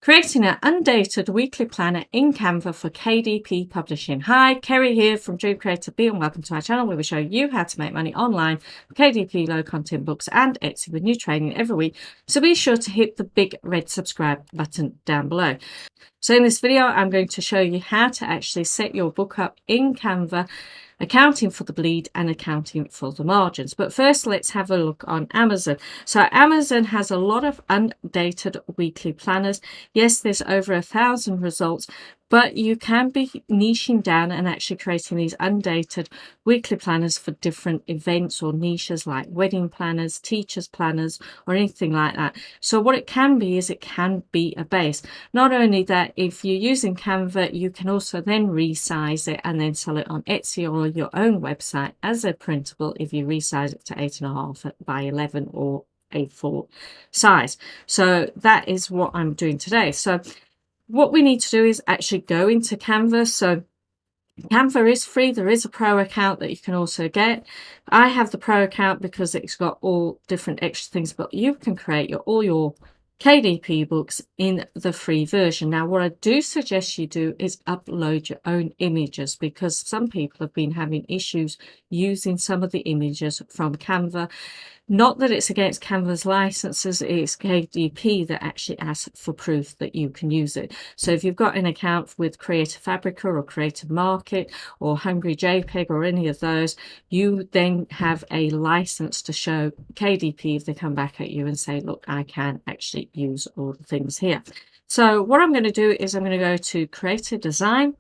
Creating an undated weekly planner in Canva for KDP publishing. Hi, Kerry here from Dream Creator B, and welcome to our channel where we show you how to make money online for KDP low content books and Etsy with new training every week. So be sure to hit the big red subscribe button down below. So in this video, I'm going to show you how to actually set your book up in Canva, accounting for the bleed and accounting for the margins. But first, let's have a look on Amazon. So Amazon has a lot of undated weekly planners. Yes, there's over 1,000 results, but you can be niching down and actually creating these undated weekly planners for different events or niches like wedding planners, teachers planners, or anything like that. So what it can be is it can be a base. Not only that, if you're using Canva, you can also then resize it and then sell it on Etsy or your own website as a printable if you resize it to 8.5 by 11 or A4 size. So that is what I'm doing today. So what we need to do is actually go into Canva. So Canva is free. There is a pro account that you can also get. I have the pro account because it's got all different extra things, but you can create all your KDP books in the free version. Now, what I do suggest you do is upload your own images, because some people have been having issues using some of the images from Canva. Not that it's against Canva's licenses, it's KDP that actually asks for proof that you can use it. So if you've got an account with Creative Fabrica or Creative Market or Hungry JPEG or any of those, you then have a license to show KDP if they come back at you and say, look, I can actually use all the things here. So what I'm going to do is I'm going to go to Creative Design.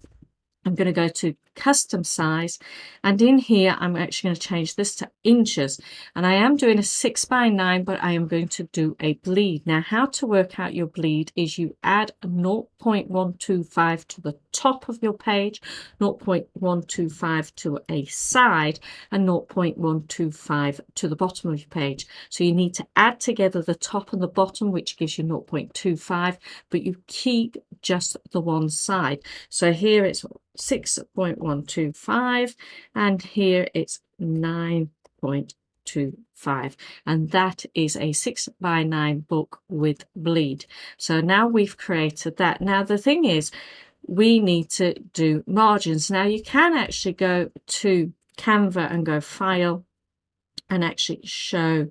I'm going to go to custom size, and in here I'm actually going to change this to inches, and I am doing a 6x9, but I am going to do a bleed. Now, how to work out your bleed is you add 0.125 to the top of your page, 0.125 to a side, and 0.125 to the bottom of your page. So you need to add together the top and the bottom, which gives you 0.25, but you keep just the one side. So here it's 6.125 and here it's 9.25, and that is a 6x9 book with bleed. So now we've created that. Now the thing is, we need to do margins. Now you can actually go to Canva and go File and actually show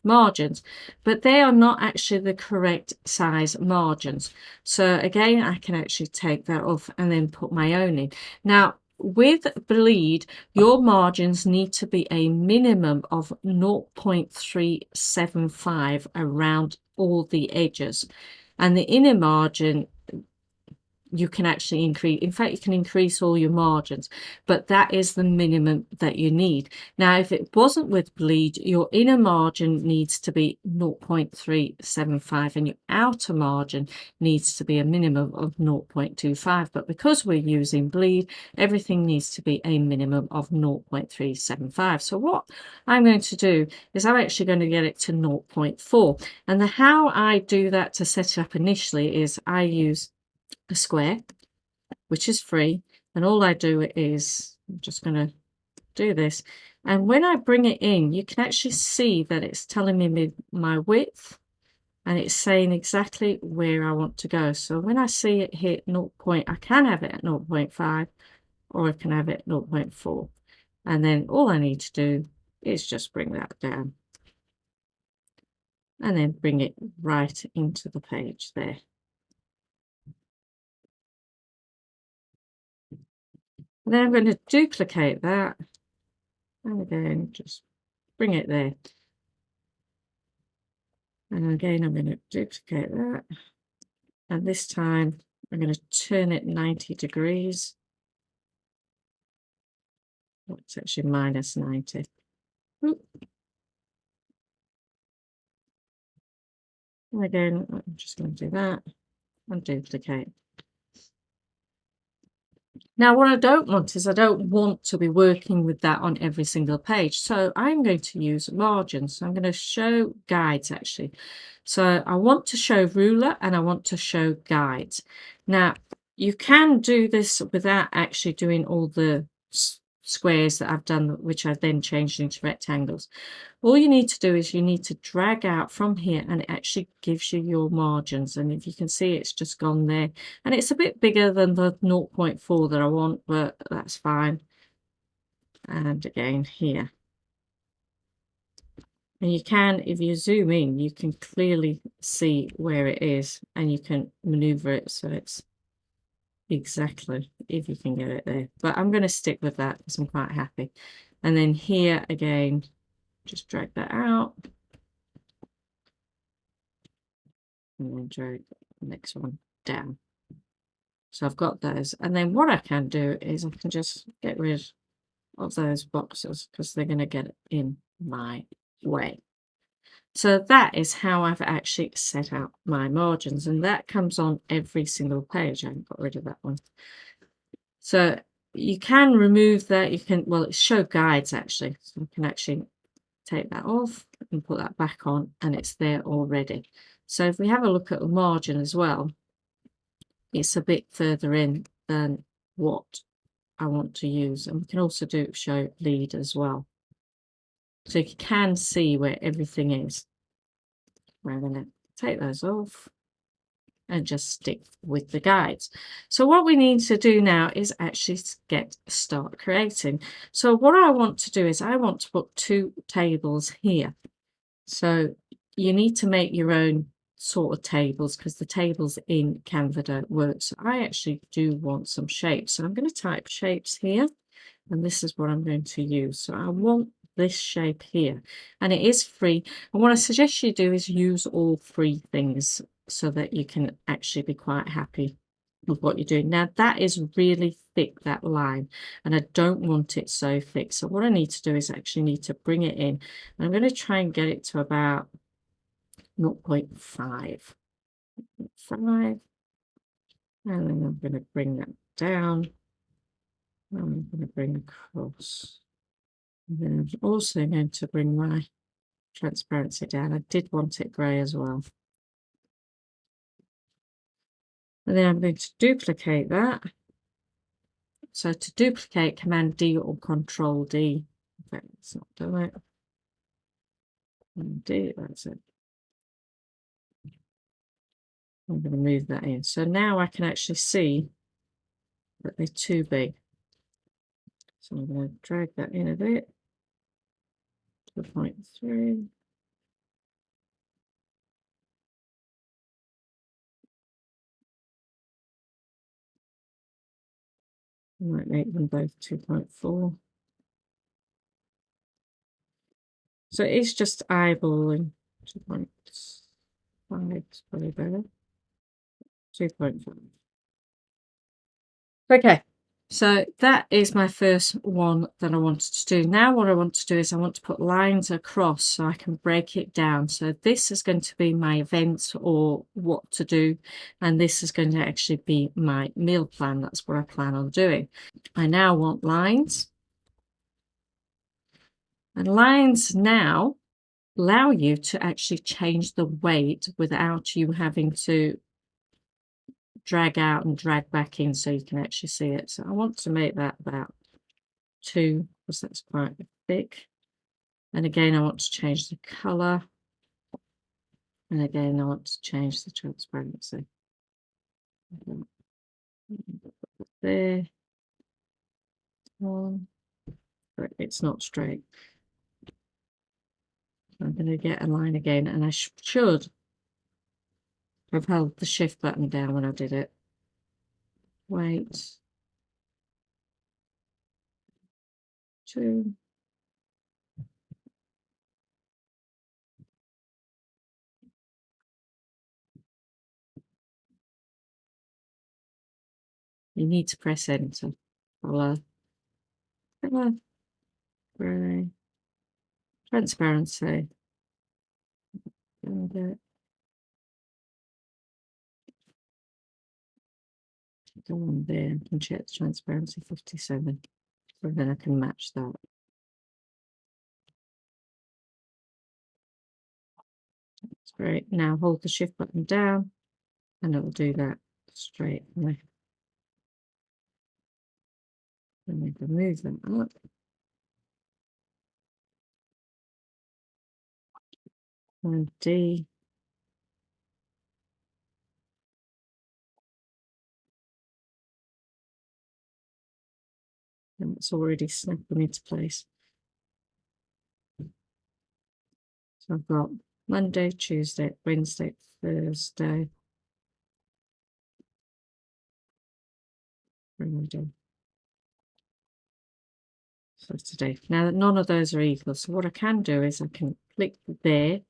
margins, but they are not actually the correct size margins. So again, I can actually take that off and then put my own in. Now with bleed, your margins need to be a minimum of 0.375 around all the edges, and the inner margin you can actually increase. In fact, you can increase all your margins, but that is the minimum that you need. Now, if it wasn't with bleed, your inner margin needs to be 0.375 and your outer margin needs to be a minimum of 0.25. But because we're using bleed, everything needs to be a minimum of 0.375. So what I'm going to do is I'm actually going to get it to 0.4. And how I do that to set it up initially is I use a square, which is free, and all I do is I'm just going to do this, and when I bring it in, you can actually see that it's telling me my width, and it's saying exactly where I want to go. So when I see it hit 0. I can have it at 0.5 or I can have it at 0.4, and then all I need to do is just bring that down and then bring it right into the page there. And then I'm going to duplicate that and again just bring it there. And again, I'm going to duplicate that. And this time I'm going to turn it 90 degrees. Oh, it's actually minus 90. Oop. And again, I'm just going to do that and duplicate. Now, what I don't want is I don't want to be working with that on every single page. So I'm going to use margins. So I'm going to show guides actually. So I want to show ruler and I want to show guides. Now, you can do this without actually doing all the squares that I've done, which I've then changed into rectangles. All you need to do is you need to drag out from here, and it actually gives you your margins. And if you can see, it's just gone there, and it's a bit bigger than the 0.4 that I want, but that's fine. And again here, and you can, if you zoom in, you can clearly see where it is, and you can maneuver it so it's exactly, if you can get it there. But I'm going to stick with that because I'm quite happy. And then here again, just drag that out, and then drag the next one down. So I've got those, and then what I can do is I can just get rid of those boxes because they're going to get in my way. So that is how I've actually set out my margins, and that comes on every single page. I haven't got rid of that one. So you can remove that. You can, well, it's show guides actually. So you can actually take that off and put that back on, and it's there already. So if we have a look at the margin as well, it's a bit further in than what I want to use. And we can also do show lead as well. So you can see where everything is. We're going to take those off and just stick with the guides. So what we need to do now is actually start creating. So what I want to do is I want to put 2 tables here. So you need to make your own sort of tables because the tables in Canva don't work. So I actually do want some shapes. So I'm going to type shapes here, and this is what I'm going to use. So I want this shape here, and it is free. And what I suggest you do is use all free things so that you can actually be quite happy with what you're doing. Now that is really thick, that line, and I don't want it so thick. So what I need to do is actually need to bring it in. I'm going to try and get it to about 0.5. 5, and then I'm going to bring that down. I'm going to bring across. And then I'm also going to bring my transparency down. I did want it grey as well. And then I'm going to duplicate that. So to duplicate, Command D or Control D. In fact, it's not done it. Command D, that's it. I'm going to move that in. So now I can actually see that they're too big. So I'm going to drag that in a bit to 0.3. I might make them both 2.4. So it's just eyeballing. 2.5 is probably better. 2.5. Okay, so that is my first one that I wanted to do. Now what I want to do is I want to put lines across so I can break it down. So this is going to be my events or what to do, and this is going to actually be my meal plan. That's what I plan on doing. I now want lines, and lines now allow you to actually change the weight without you having to drag out and drag back in so you can actually see it. So I want to make that about 2 because that's quite thick. And again, I want to change the color. And again, I want to change the transparency. There. But it's not straight. I'm going to get a line again, and I should have held the shift button down when I did it. Wait. 2. You need to press enter. Color. Gray. Transparency. And go on there and check the transparency 57. So then I can match that. That's great. Now hold the shift button down and it will do that straight away. And we can move them up. And D. And it's already snapping into place. So I've got Monday, Tuesday, Wednesday, Thursday, Friday, Saturday. Now none of those are equal. So what I can do is I can click there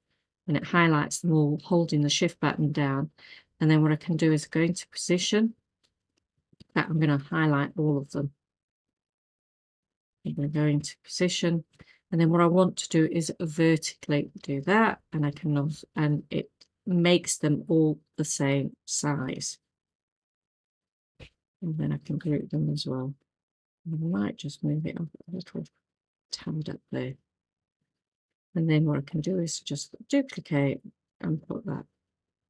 and it highlights them all, holding the shift button down. And then what I can do is go into position. That I'm going to highlight all of them. I'm going to go into position. And then what I want to do is vertically do that. And I can also, and it makes them all the same size. And then I can group them as well. I might just move it up a little tad up there. And then what I can do is just duplicate and put that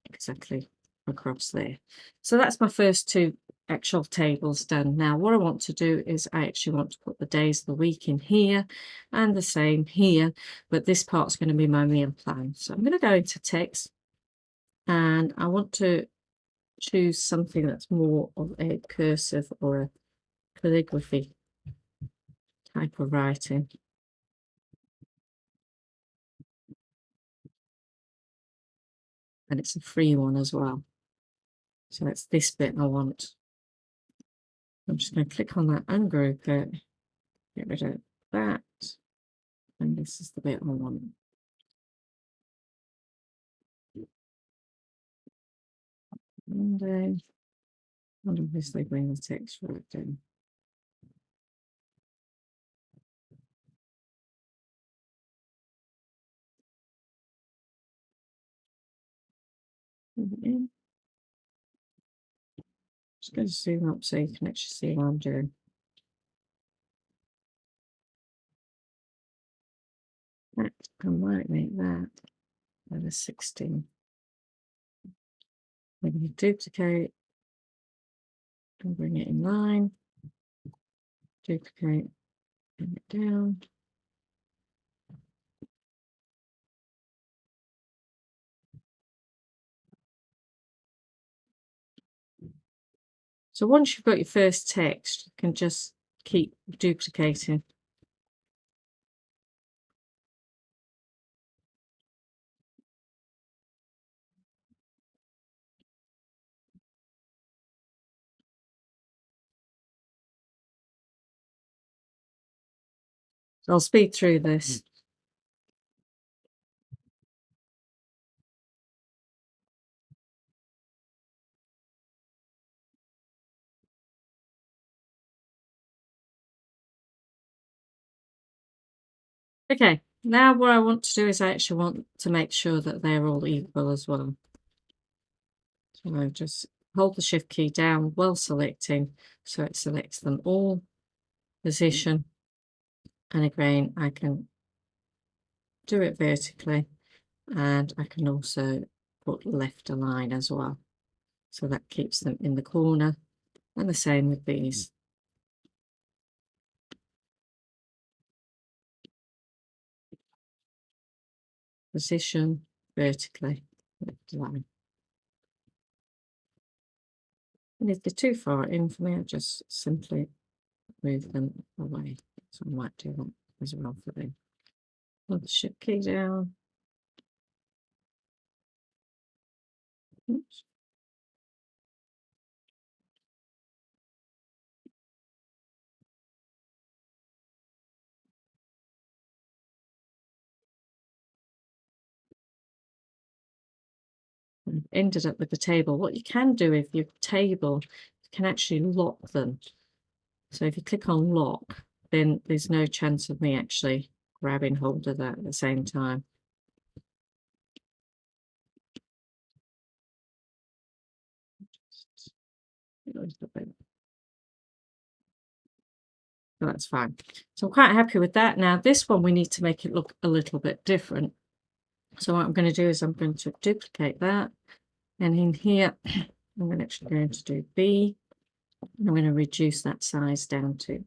exactly across there. So that's my first two actual tables done. Now what I want to do is I actually want to put the days of the week in here and the same here, but this part's going to be my meal plan. So I'm going to go into text and I want to choose something that's more of a cursive or a calligraphy type of writing. And it's a free one as well. So it's this bit I want. I'm just going to click on that, ungroup it, get rid of that, and this is the bit I want. Monday, and obviously bring the text right down. In. Just going to zoom up so you can actually see what I'm doing. That, I might make that at a 16. Then you duplicate and bring it in line. Duplicate, bring it down. So once you've got your first text, you can just keep duplicating. So I'll speed through this. Okay, now what I want to do is I actually want to make sure that they're all equal as well. So I just hold the shift key down while selecting, so it selects them all, position, and again I can do it vertically and I can also put left align as well. So that keeps them in the corner, and the same with these. Position, vertically, left align. And if they're too far in for me, I just simply move them away. So I might do that as well for them. Hold the shift key down. Oops. And ended up with the table. What you can do with your table, you can actually lock them. So if you click on lock, then there's no chance of me actually grabbing hold of that at the same time. So that's fine. So I'm quite happy with that. Now this one, we need to make it look a little bit different. So what I'm going to do is I'm going to duplicate that. And in here, I'm actually going to do B. And I'm going to reduce that size down to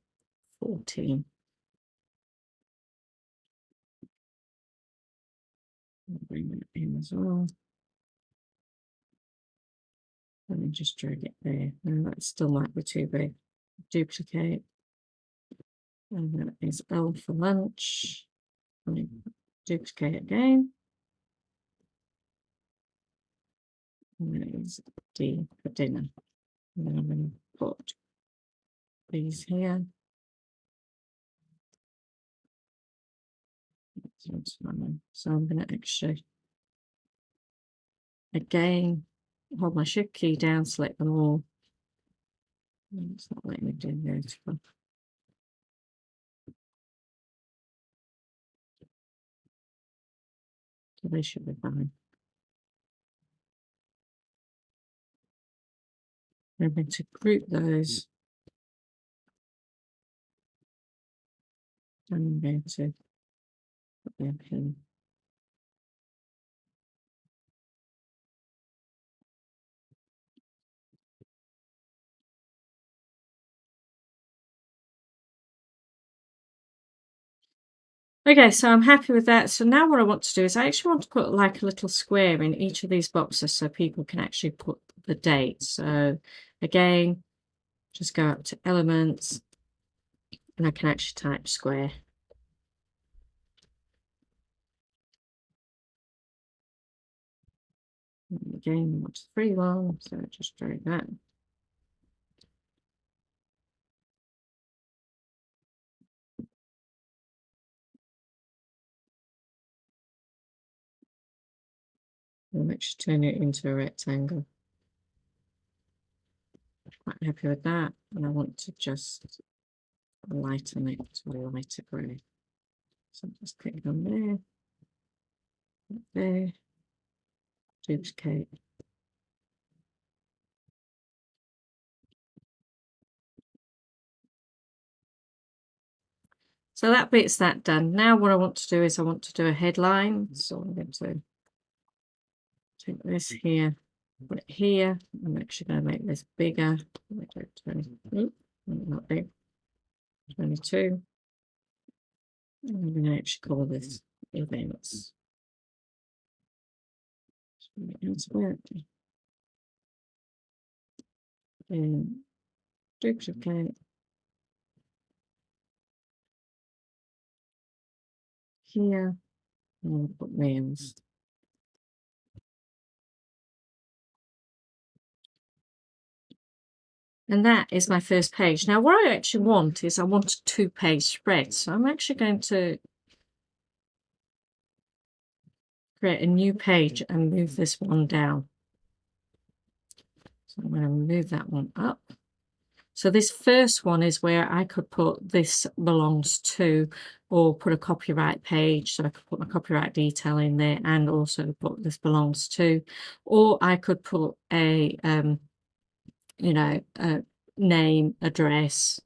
14. I'll bring that in as well. Let me just drag it there. No, that still might be too big. Duplicate. And that is L for lunch. Duplicate again. And that is D for dinner. And then I'm going to put these here. So I'm going to actually, again, hold my shift key down, select them all. It's not letting me do vertical. So they should be fine. I'm going to group those. And I'm going to put them in. Okay, so I'm happy with that. So now what I want to do is I actually want to put like a little square in each of these boxes so people can actually put the date. So again, just go up to elements and I can actually type square. And again, I want a free one, so just drag that. I'll actually turn it into a rectangle. Quite happy with that. And I want to just lighten it to a lighter grey. So I'm just click on there, duplicate. So that bit's that done. Now what I want to do is I want to do a headline. So I'm going to take this here, put it here. I'm actually going to make this bigger. 20, not big, 22. And I'm going to actually call this events. And duplicate here, and I'll put names. And that is my first page. Now, what I actually want is I want a 2-page spread. So I'm actually going to create a new page and move this one down. So I'm going to move that one up. So this first one is where I could put this belongs to, or put a copyright page. So I could put my copyright detail in there and also put this belongs to, or I could put a, a name, address,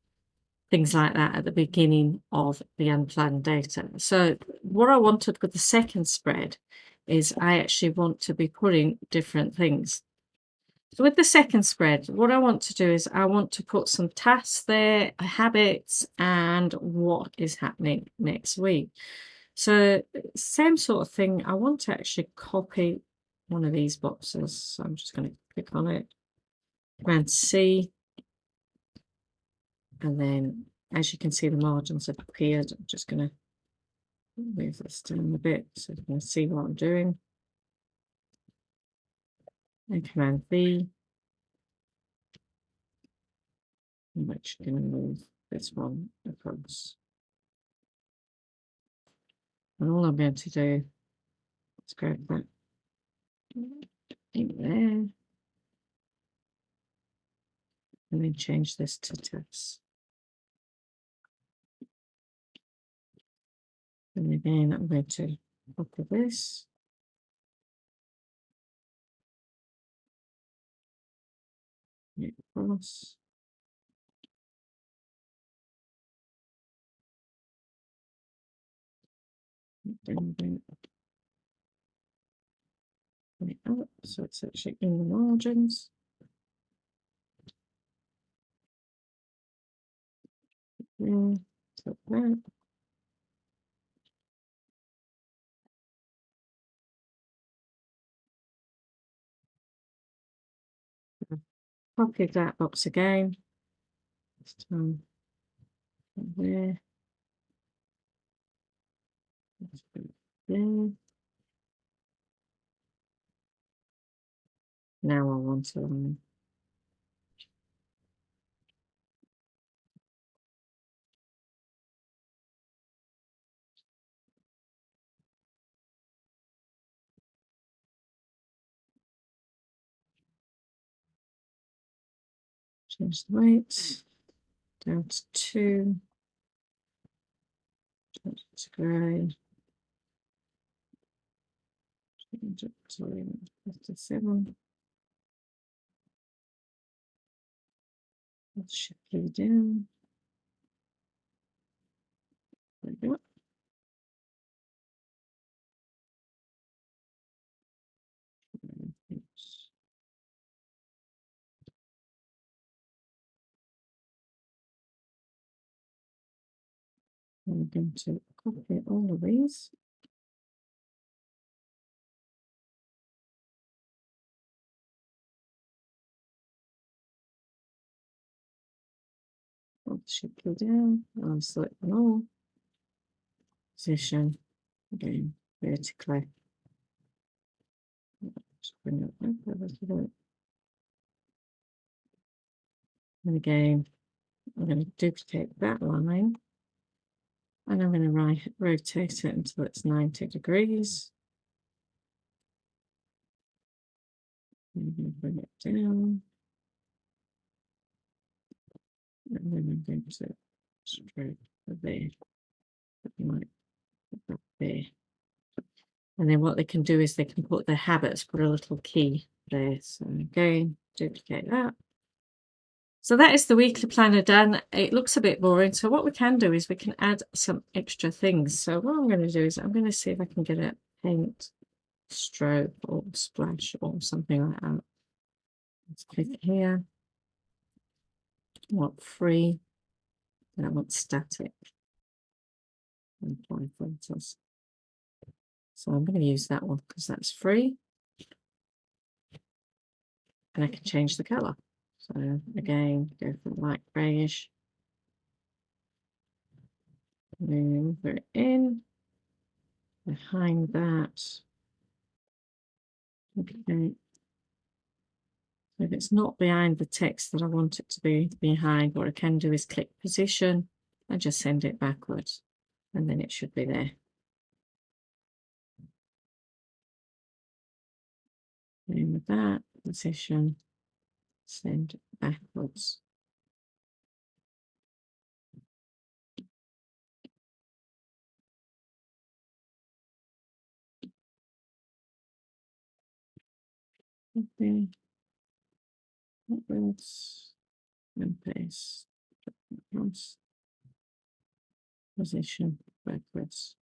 things like that at the beginning of the unplanned data. So what I wanted with the second spread is I actually want to be putting different things. So with the second spread, what I want to do is I want to put some tasks there, habits, and what is happening next week. So same sort of thing. I want to actually copy one of these boxes. So I'm just going to click on it, Command C, and then as you can see, the margins have appeared. I'm just going to move this down a bit so you can see what I'm doing. And Command V. I'm actually going to move this one across. And all I'm going to do is grab that in there and then change this to text. And again, I'm going to copy this. Across. Then bring it up so it's actually in the margins. like that. Copy that box again. This time there. There. Now I want to change the weight down to 2. Change it to grey. Change it to 57. Let's shift it down. There we go. I'm going to copy all of these. Shift it down. I'll select them all. Position again vertically. Just bring it up a little bit. And again, I'm going to duplicate that line. And I'm going to rotate it until it's 90 degrees. I'm going to bring it down. And then I'm going to stroke there. Like that there. And then what they can do is they can put their habits, put a little key there. So again, duplicate that. So that is the weekly planner done. It looks a bit boring. So what we can do is we can add some extra things. So what I'm going to do is I'm going to see if I can get a paint stroke or splash or something like that. Let's click here. I want free and I want static. And apply filters. So I'm going to use that one because that's free. And I can change the colour. So again, go from light greyish. Move it in. Behind that. Okay. So if it's not behind the text that I want it to be behind, what I can do is click position and just send it backwards. And then it should be there. And with that, position, send backwards. Okay. Backwards and paste. Backwards. Position backwards.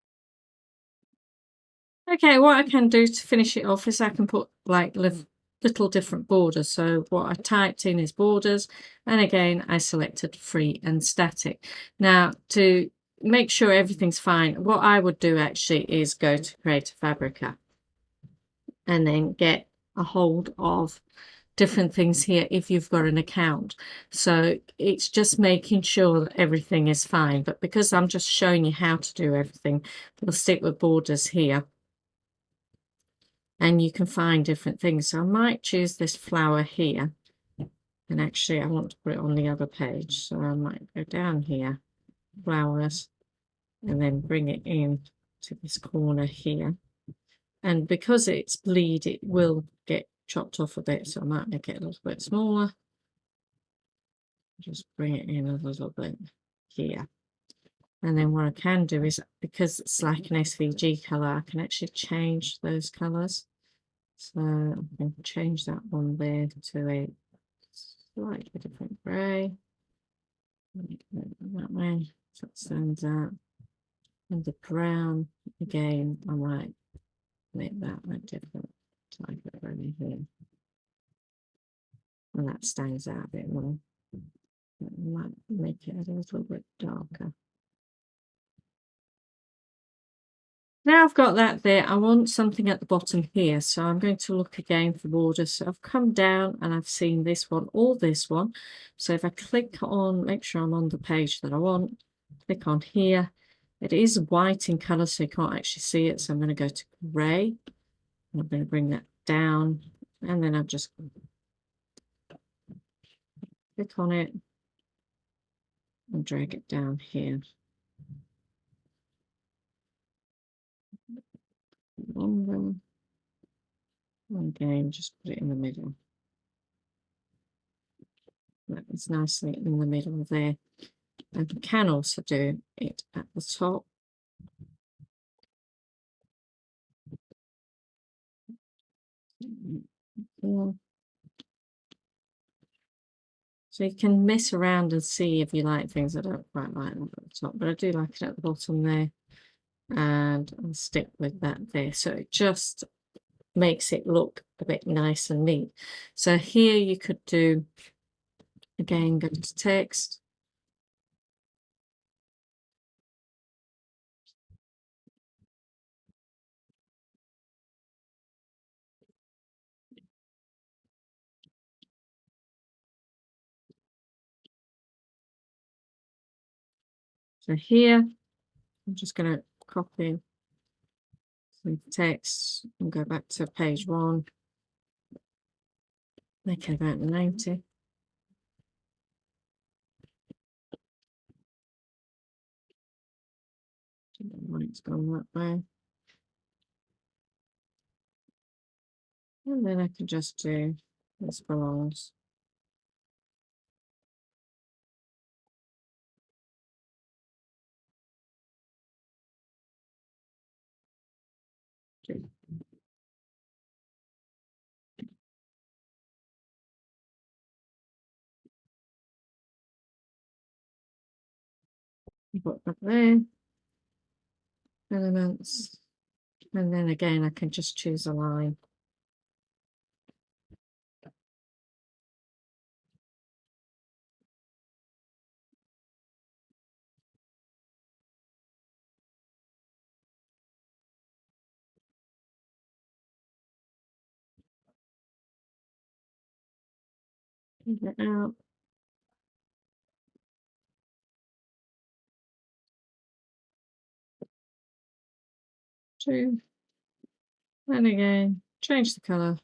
Okay, what I can do to finish it off is I can put like little different borders. So what I typed in is borders, and again I selected free and static. Now to make sure everything's fine, what I would do actually is go to Creative Fabrica and then get a hold of different things here if you've got an account. So it's just making sure that everything is fine, but because I'm just showing you how to do everything, we'll stick with borders here. And you can find different things. So I might choose this flower here. And actually I want to put it on the other page. So I might go down here, flowers, and then bring it in to this corner here. And because it's bleed, it will get chopped off a bit. So I might make it a little bit smaller. Just bring it in a little bit here. And then what I can do is, because it's like an SVG colour, I can actually change those colours. So I'm going to change that one there to a slightly different grey. That way, so it stands out. And the brown, again, I might make that a different type of grey here. And that stands out a bit more. That might make it a little bit darker. Now I've got that there, I want something at the bottom here, so I'm going to look again for borders. So I've come down and I've seen this one or this one. So if I click on, make sure I'm on the page that I want, click on here. It is white in colour, so you can't actually see it. So I'm going to go to grey. I'm going to bring that down, and then I'll just click on it and drag it down here. And again, just put it in the middle. That is nicely in the middle there. And you can also do it at the top. Yeah. So you can mess around and see if you like things. I don't quite like them at the top, but I do like it at the bottom there. And I'll stick with that there. So it just makes it look a bit nice and neat. So here you could do, again, go to text. So here, I'm just going to copy some text and go back to page 1. Make it about 90. It's gone that way. And then I can just do this belongs. Put that there. Elements. And then again, I can just choose a line. Take it out. Two. And again, change the color.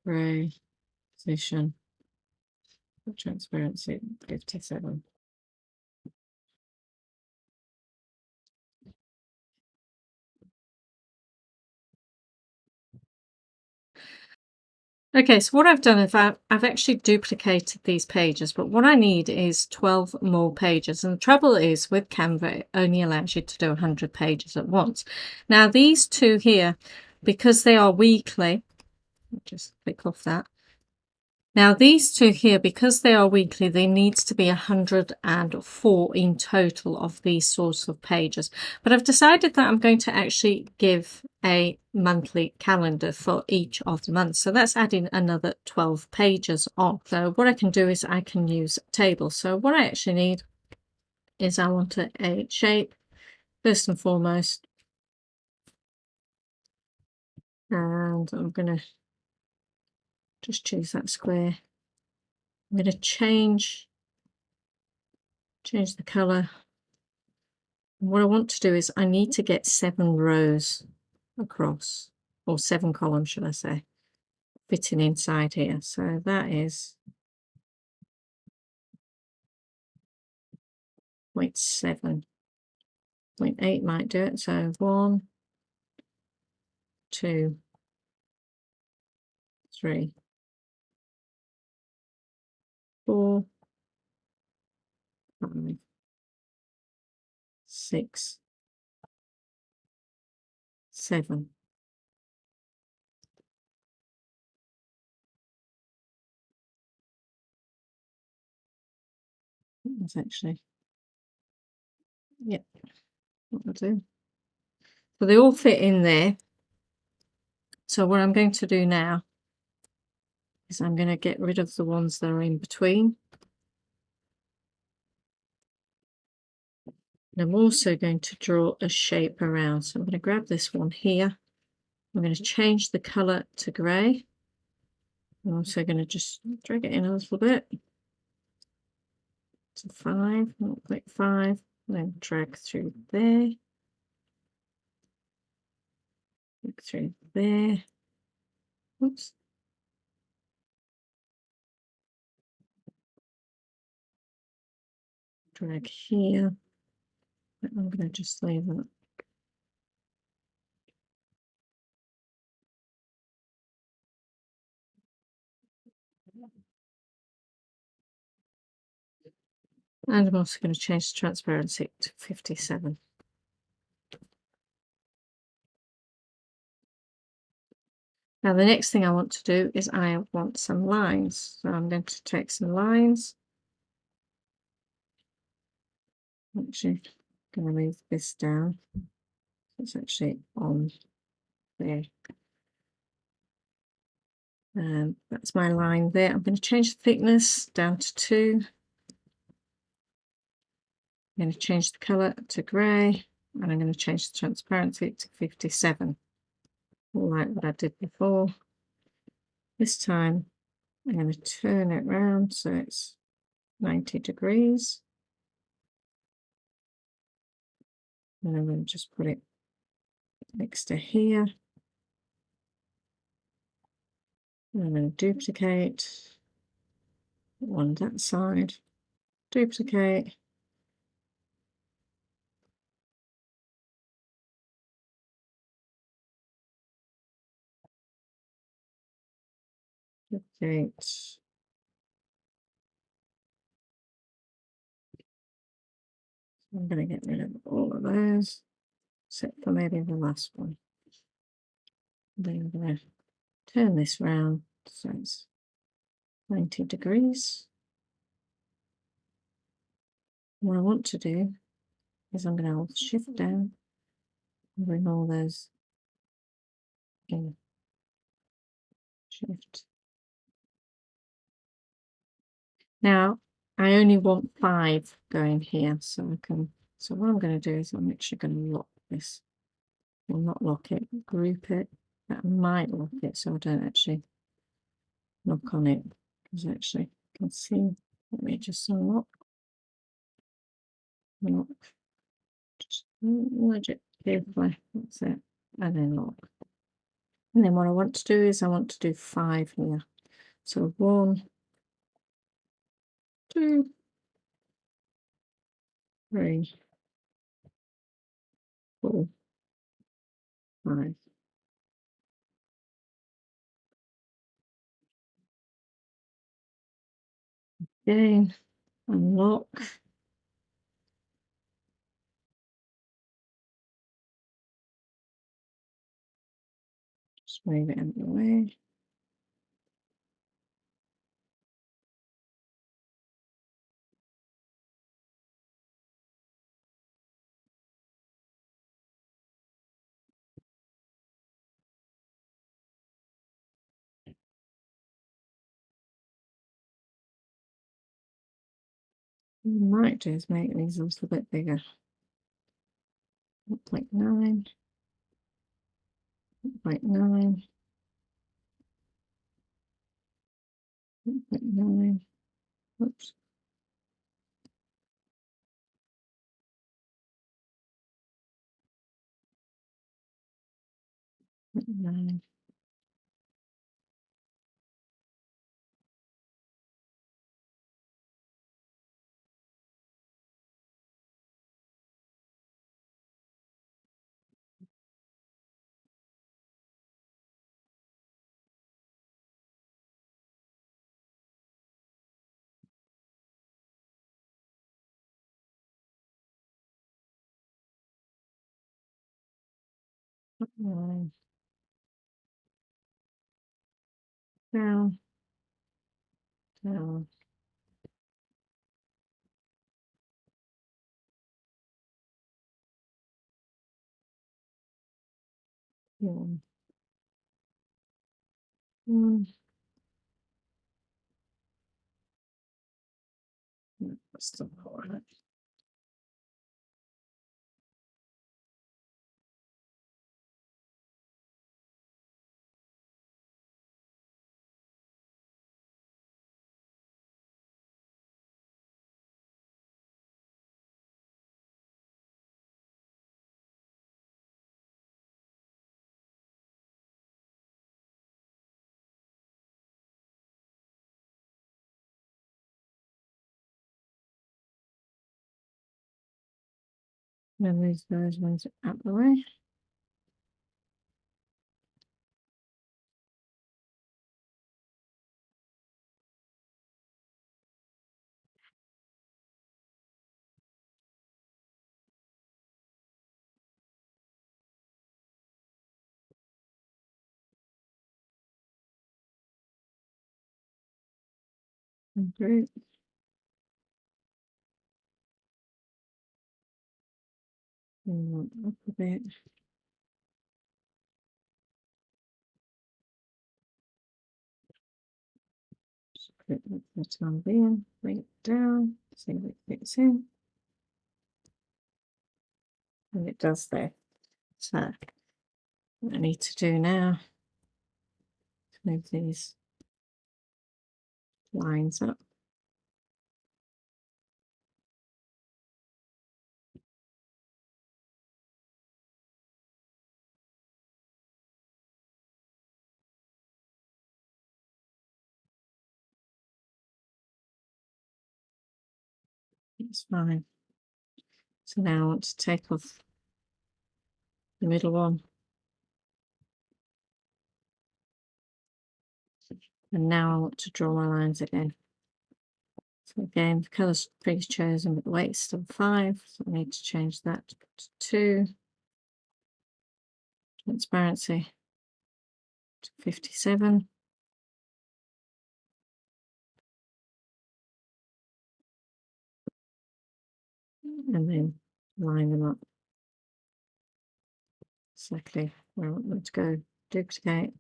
Gray. Position. Transparency 57. Okay, so what I've done is I've actually duplicated these pages, but what I need is 12 more pages. And the trouble is with Canva, it only allows you to do 100 pages at once. Now, these two here, because they are weekly, just click off that. Now, these two here, because they are weekly, there needs to be 104 in total of these sorts of pages. But I've decided that I'm going to actually give a monthly calendar for each of the months. So that's adding another 12 pages on. So what I can do is I can use tables. So what I actually need is I want a shape, first and foremost. And I'm going to just choose that square. I'm going to change the color. And what I want to do is I need to get 7 rows across, or 7 columns, should I say, fitting inside here. So that is 0.7. 0.8 might do it. So 1, 2, 3, 4, 5, 6, 7. That's actually, yep, what I'll do. So they all fit in there. So what I'm going to do now is I'm going to get rid of the ones that are in between. And I'm also going to draw a shape around. So I'm going to grab this one here. I'm going to change the colour to grey. I'm also going to just drag it in a little bit to 5, click 5, then drag through there, click through there. Oops. Drag here. I'm going to just leave that. And I'm also going to change the transparency to 57. Now the next thing I want to do is I want some lines. So I'm going to take some lines. Actually, I'm going to move this down. It's actually on there. And that's my line there. I'm going to change the thickness down to 2. I'm going to change the colour to grey, and I'm going to change the transparency to 57, like what I did before. This time I'm going to turn it round so it's 90 degrees. And I'm going to just put it next to here. And I'm going to duplicate on that side, duplicate, duplicate. I'm going to get rid of all of those, except for maybe the last one. Then I'm going to turn this round so it's 90 degrees. What I want to do is I'm going to hold shift down and bring all those in. Shift. Now I only want 5 going here, so I can. So what I'm going to do is I'm actually going to lock this. Well, not lock it, group it. That might lock it, so I don't actually knock on it, because actually you can see. Let me just unlock. Lock. Just nudge it carefully. That's it, and then lock. And then what I want to do is I want to do 5 here. So 1, 2, 3, 4, 5. Again, unlock. Just move it out of the way. What I might do is make these a little bit bigger. Like 9, like 9, like 9. Oops. Like 9. Like 9. Down, down. One. One. That's the part. And these ones out the way. And through. And up a bit. Just put it for the time being. Bring it down. See if it fits in. And it does there. So what I need to do now is move these lines up. It's fine. So now I want to take off the middle one. And now I want to draw my lines again. So again, the colours pre-chosen, but the weight's still 5. So I need to change that to 2. Transparency to 57. And then line them up exactly where I want them to go. Duplicate.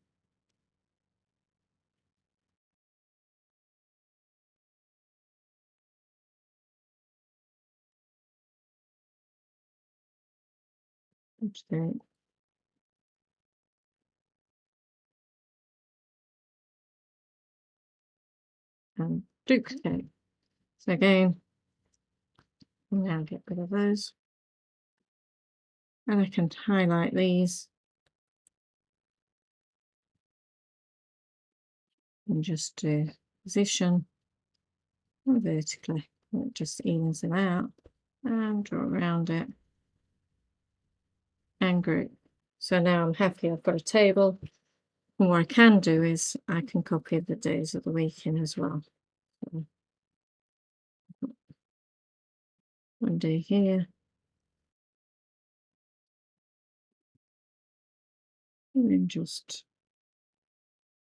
Duplicate. And duplicate. So again, now get rid of those. And I can highlight these and just do position and vertically. It just evens them out and draw around it and group. So now I'm happy I've got a table. And what I can do is I can copy the days of the week in as well. So one day here. And then just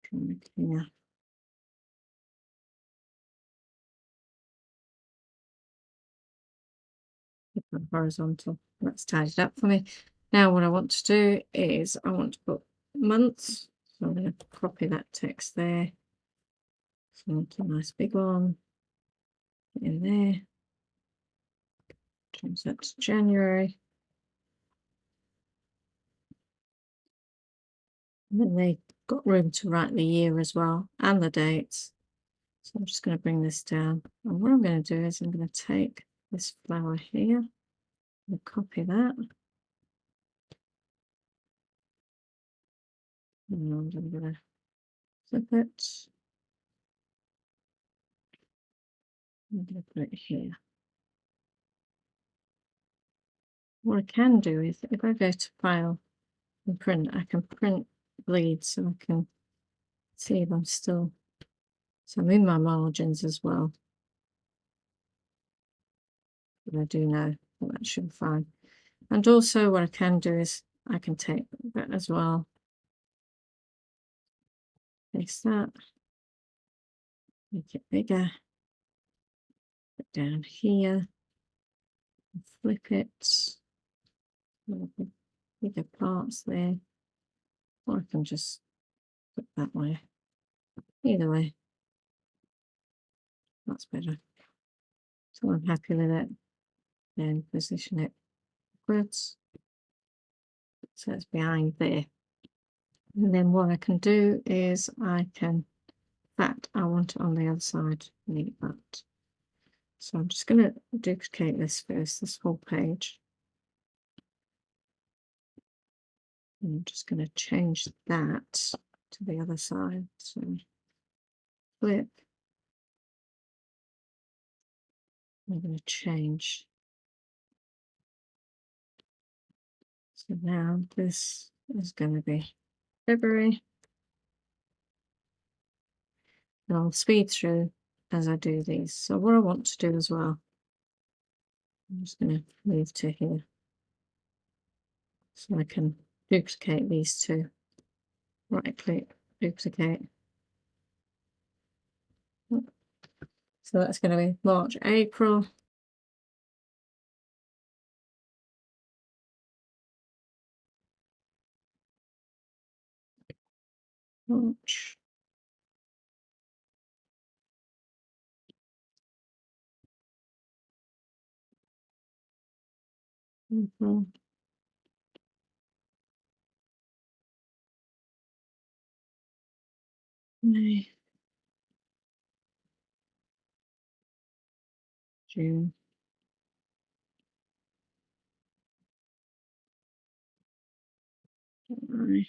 draw it here. Horizontal. That's tidied up for me. Now what I want to do is I want to put months. So I'm going to copy that text there. So I want a nice big one in there. Change that to January. And then they got room to write the year as well and the dates. So I'm just going to bring this down. And what I'm going to do is I'm going to take this flower here and copy that. And I'm going to flip it. I'm going to put it here. What I can do is if I go to File and Print, I can print bleed so I can see if I'm still. So I'm in my margins as well. But I do know that should be fine. And also what I can do is I can take that as well. Paste that. Make it bigger. Put it down here. Flip it. Bigger parts there. Or I can just put that way. Either way. That's better. So I'm happy with it. Then position it backwards. So it's behind there. And then what I can do is I can, in fact, I want it on the other side, like that. So I'm just going to duplicate this first, this whole page. And I'm just going to change that to the other side. So flip. I'm going to change So now this is going to be February. And I'll speed through as I do these. So what I want to do as well, I'm just going to move to here so I can duplicate these two. Right click, duplicate. So that's going to be March, April. March. April. May. June. July.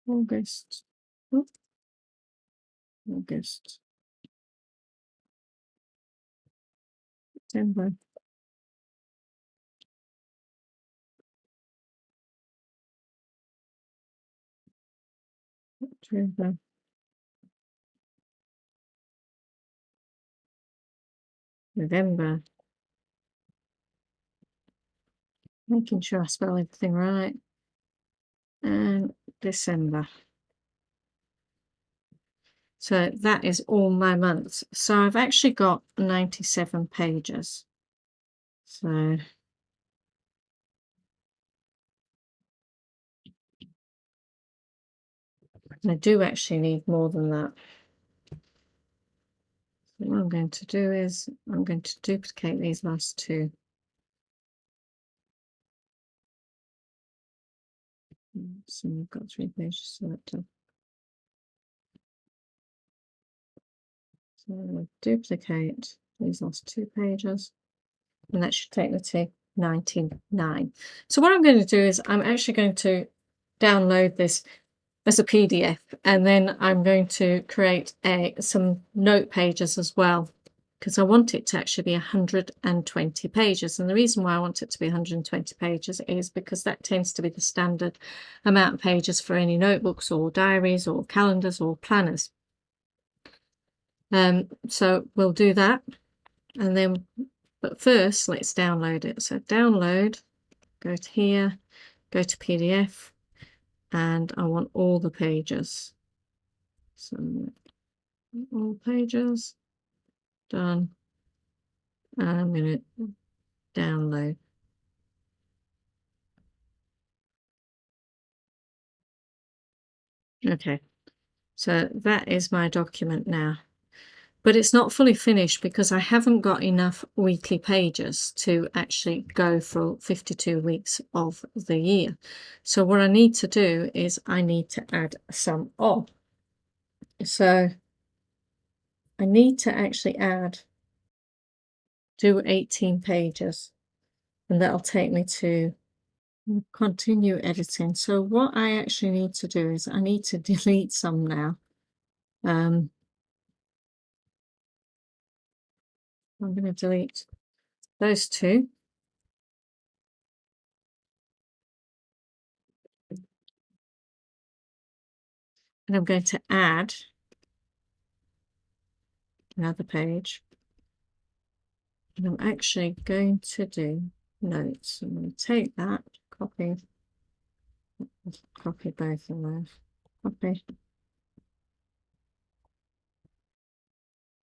August. Oh, August. September. October. November. Making sure I spell everything right. And December. So that is all my months. So I've actually got 97 pages. So I do actually need more than that. So what I'm going to do is I'm going to duplicate these last two. So we've got 3 pages selected. So I'm going to duplicate these last 2 pages, and that should take me to 99. So what I'm going to do is I'm actually going to download this as a PDF, and then I'm going to create some note pages as well, because I want it to actually be 120 pages. And the reason why I want it to be 120 pages is because that tends to be the standard amount of pages for any notebooks or diaries or calendars or planners. So we'll do that, and then, but first let's download it. So download, go to here, go to PDF, and I want all the pages. So all pages, done, and I'm going to download. Okay, so that is my document now, but it's not fully finished because I haven't got enough weekly pages to actually go for 52 weeks of the year. So what I need to do is I need to add some on. So I need to actually do 18 pages, and that'll take me to continue editing. So what I actually need to do is I need to delete some now. I'm going to delete those two. And I'm going to add another page. And I'm actually going to do notes. I'm going to take that, copy both of those. Copy.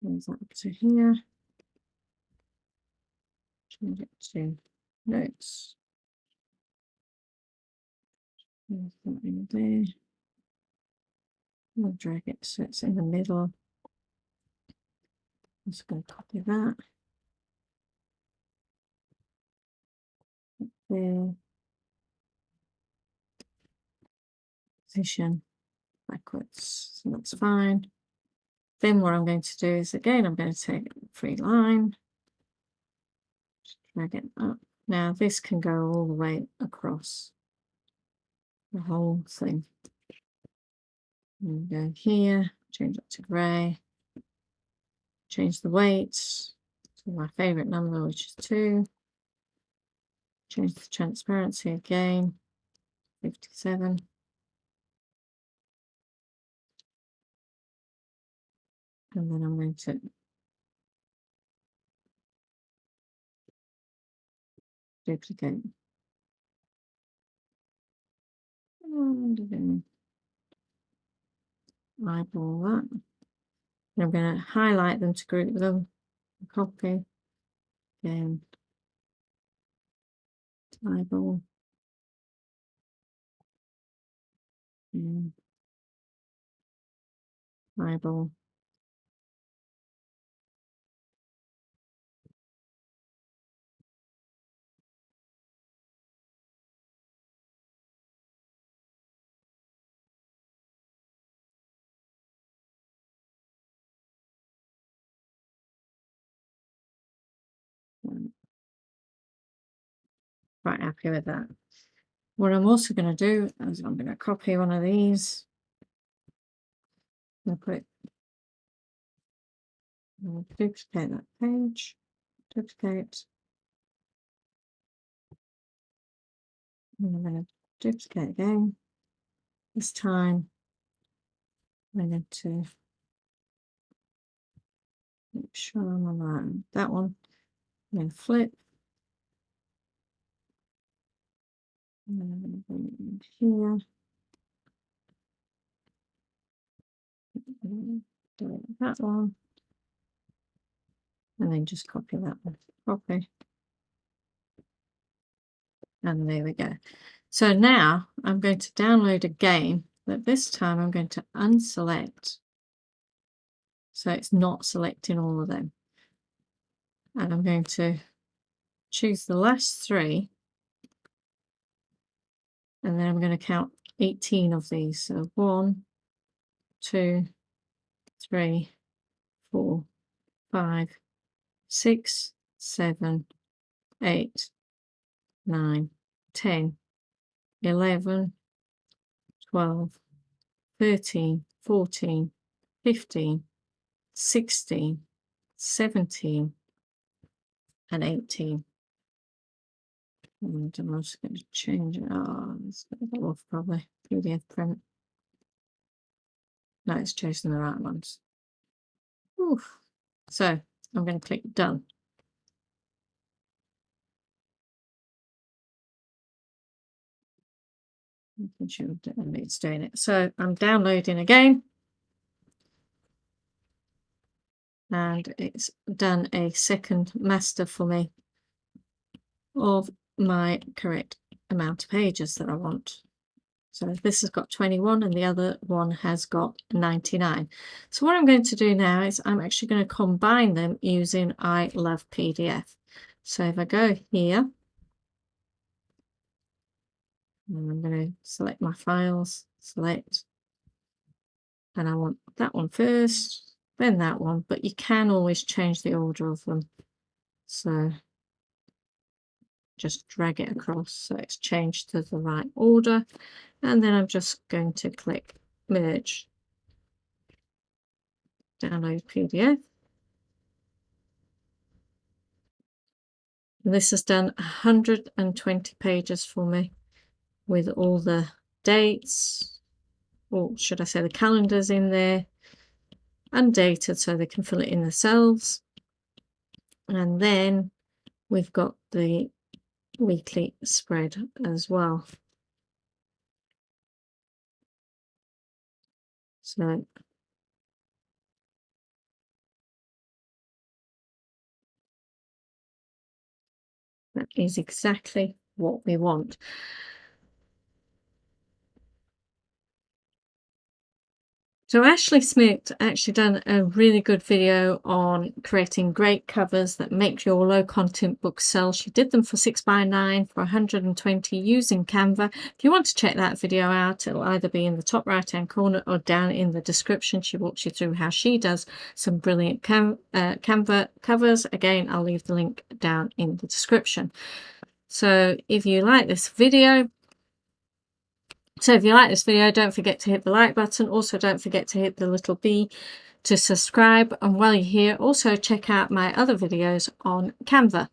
Move that to here. Change it to notes. Move that in there. I'll drag it so it's in the middle. I'm just going to copy that. There. Position backwards. So that's fine. Then what I'm going to do is, again, I'm going to take a free line, drag it up. Now this can go all the way across the whole thing. And go here, change it to grey, change the weights to my favourite number, which is 2. Change the transparency again, 57. And then I'm going to duplicate. And then eyeball that. And I'm going to highlight them to group them. Copy. Again. Eyeball. And eyeball. Quite happy with that. What I'm also going to do is I'm going to copy one of these and put, duplicate that page, duplicate, and I'm going to duplicate again. This time I'm going to make sure I'm on that one, and then flip. And then I'm going to bring it in here. Delete that one. And then just copy that one. Copy. And there we go. So now I'm going to download a game, but this time I'm going to unselect. So it's not selecting all of them. And I'm going to choose the last 3. And then I'm going to count 18 of these. So 1, 2, 3, 4, 5, 6, 7, 8, 9, 10, 11, 12, 13, 14, 15, 16, 17, and 18. And I'm just going to change it. Oh, it's going to go off probably. PDF print. No, it's chosen the right ones. Oof. So I'm going to click done. Making sure it's doing it. So I'm downloading again. And it's done a second master for me of my correct amount of pages that I want. So this has got 21 and the other one has got 99. So what I'm going to do now is I'm actually going to combine them using I Love PDF. So if I go here, and I'm going to select my files, select, and I want that one first, then that one, but you can always change the order of them. So just drag it across so it's changed to the right order. And then I'm just going to click merge, download PDF. And this has done 120 pages for me with all the dates, or should I say the calendars in there, undated so they can fill it in themselves. And then we've got the weekly spread as well. So that is exactly what we want. So Ashley Smith actually done a really good video on creating great covers that make your low content books sell. She did them for 6x9 for 120 using Canva. If you want to check that video out, it'll either be in the top right hand corner or down in the description. She walks you through how she does some brilliant Canva covers. Again, I'll leave the link down in the description. So if you like this video, don't forget to hit the like button. Also, don't forget to hit the little bell to subscribe. And while you're here, also check out my other videos on Canva.